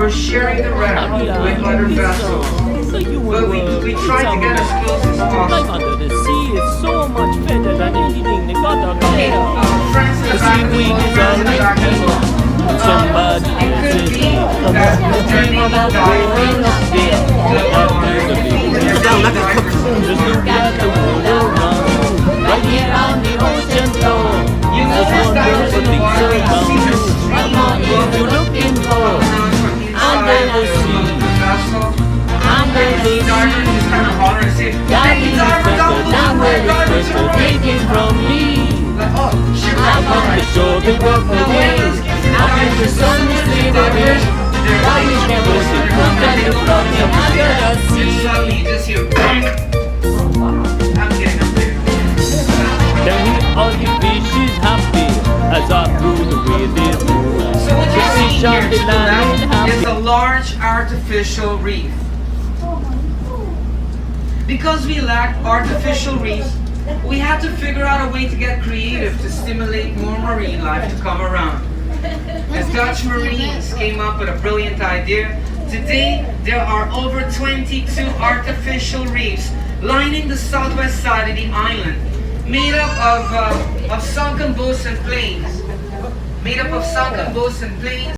we're sharing the wreck with other vessels. But we try to get as close as Life possible. under the sea is so much better than anything they got out Okay, there. friends in the back of the boat, friends in the back of the boat. Somebody It could is be that the journey will die first. Just look at the world around. Right here on the ocean floor. You know There's there's divers in the wonderful water, things but you see around. the What more is you looking for? Under the sea. Under the Divers sea. just kind of holler and say, That "Hey, is diver, down better, below, that right, is diver to the better. right." Take it from me. Like, oh, shit, I right, want right. to show the world the way. After the sun is fading, why we never see that you brought me under the And sea. suddenly you just hear bang. I'm getting up there. Then all the fish is happy as I through the wave. So what you see fish on here the to the land left is happy. a large artificial reef. Because we lacked artificial reefs, we had to figure out a way to get creative to stimulate more marine life to come around. The Dutch Marines came up with a brilliant idea. Today, there are over 22 artificial reefs lining the southwest side of the island, made up of sunken boats and planes. Made up of sunken boats and planes.